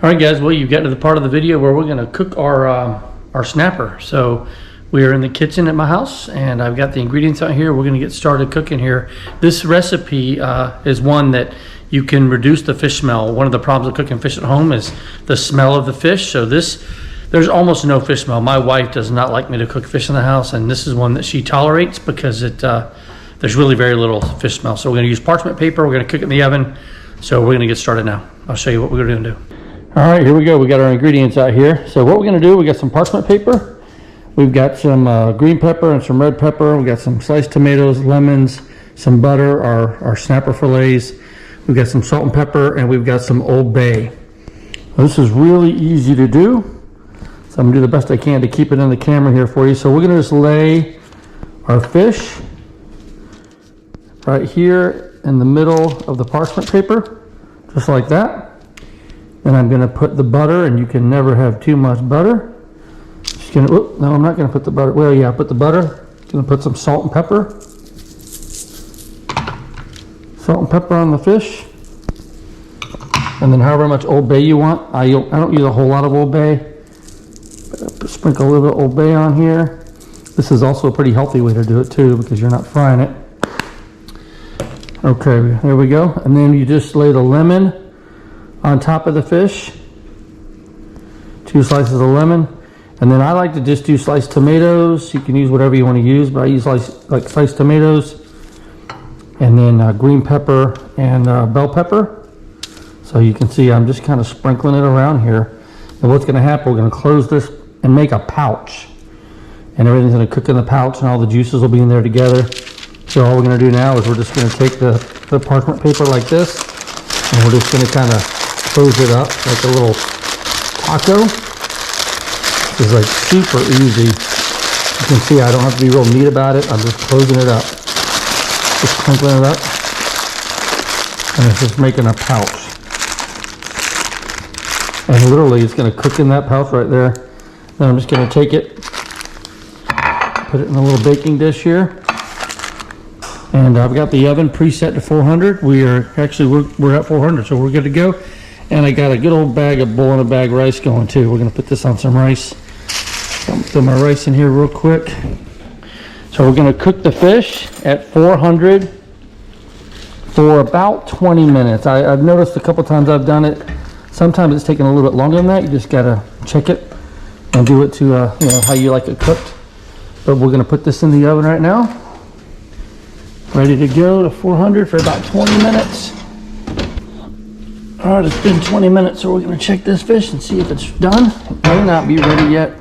All right, guys. Well, you've got to the part of the video where we're going to cook our snapper. So we are in the kitchen at my house, and I've got the ingredients out here. We're going to get started cooking here. This recipe is one that you can reduce the fish smell. One of the problems of cooking fish at home is the smell of the fish. So there's almost no fish smell. My wife does not like me to cook fish in the house, and this is one that she tolerates because there's really very little fish smell. So we're going to use parchment paper. We're going to cook it in the oven. So we're going to get started now. I'll show you what we're going to do. All right, here we go. We got our ingredients out here. So what we're going to do, we got some parchment paper. We've got some green pepper and some red pepper. We've got some sliced tomatoes, lemons, some butter, our snapper fillets. We've got some salt and pepper, and we've got some Old Bay. This is really easy to do. So I'm going to do the best I can to keep it in the camera here for you. So we're going to just lay our fish right here in the middle of the parchment paper, just like that. And I'm going to put the butter, and you can never have too much butter. Just gonna, no, I'm not going to put the butter. Well, yeah, put the butter. Going to put some salt and pepper. Salt and pepper on the fish. And then however much Old Bay you want. I don't use a whole lot of Old Bay. But sprinkle a little bit of Old Bay on here. This is also a pretty healthy way to do it too, because you're not frying it. Okay, there we go. And then you just lay the lemon on top of the fish, 2 slices of lemon, and then I like to just do sliced tomatoes. You can use whatever you want to use, but I use like sliced tomatoes, and then green pepper and bell pepper. So you can see I'm just kind of sprinkling it around here. And what's going to happen, we're going to close this and make a pouch, and everything's going to cook in the pouch, and all the juices will be in there together. So all we're going to do now is we're just going to take the parchment paper like this, and we're just going to kind of close it up like a little taco. It's like super easy. You can see I don't have to be real neat about it. I'm just closing it up. Just crinkling it up. And it's just making a pouch. And literally it's going to cook in that pouch right there. Then I'm just going to take it, put it in a little baking dish here. And I've got the oven preset to 400. We're at 400, so we're good to go. And I got a good old bag of bowl in a bag rice going too. We're going to put this on some rice. So I'm put my rice in here real quick. So we're going to cook the fish at 400 for about 20 minutes. I've noticed a couple times I've done it. Sometimes it's taking a little bit longer than that. You just got to check it and do it to how you like it cooked. But we're going to put this in the oven right now. Ready to go to 400 for about 20 minutes. All right, it's been 20 minutes, so we're going to check this fish and see if it's done. It may not be ready yet.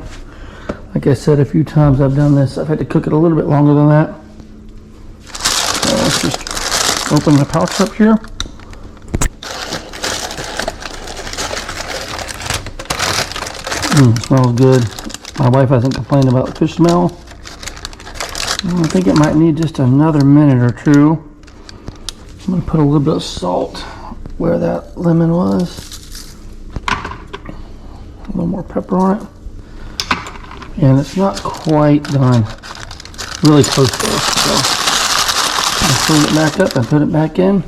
Like I said a few times I've done this. I've had to cook it a little bit longer than that. So let's just open the pouch up here. Smells good. My wife hasn't complained about fish smell. I think it might need just another minute or two. I'm going to put a little bit of salt where that lemon was. A little more pepper on it. And it's not quite done. Really close to it. So I'll clean it back up and put it back in.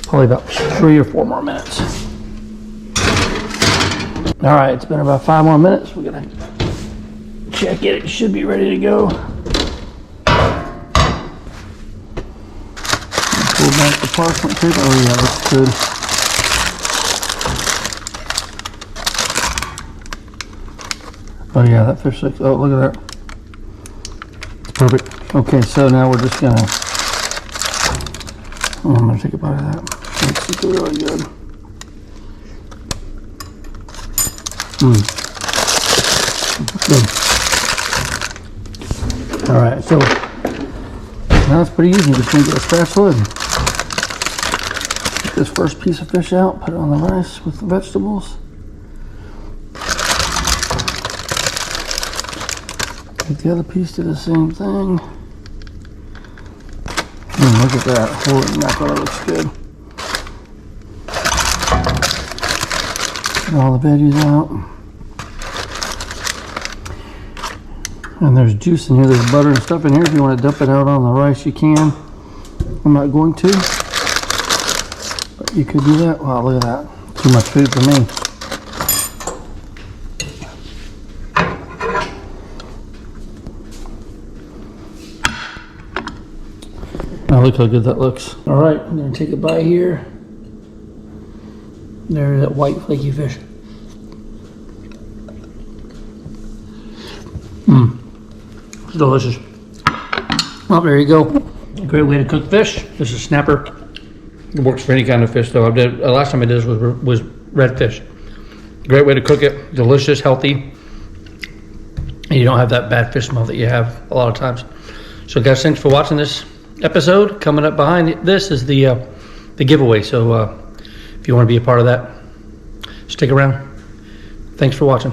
Probably about 3 or 4 more minutes. All right, it's been about 5 more minutes. We're gonna check it. It should be ready to go. Pull back the parchment paper. Oh yeah, that's good. Oh yeah, that fish looks, oh look at that. It's perfect. Okay, so now we're just gonna, I'm gonna take a bite of that. It's really good. Good. All right, so now it's pretty easy. Just gonna get a spatula and get this first piece of fish out, put it on the rice with the vegetables. Get the other piece, do the same thing. Look at that. Holy mackerel, that looks good. Get all the veggies out. And there's juice in here. There's butter and stuff in here. If you want to dump it out on the rice, you can. I'm not going to. But you could do that. Wow, look at that. Too much food for me. Oh, look how good that looks. All right, I'm gonna take a bite here. There's that white flaky fish. It's delicious. Well, there you go. Great way to cook fish. This is snapper. It works for any kind of fish though. Last time I did this was redfish. Great way to cook it. Delicious, healthy. And you don't have that bad fish smell that you have a lot of times. So guys, thanks for watching this episode. Coming up behind this is the giveaway. So if you want to be a part of that, stick around. Thanks for watching.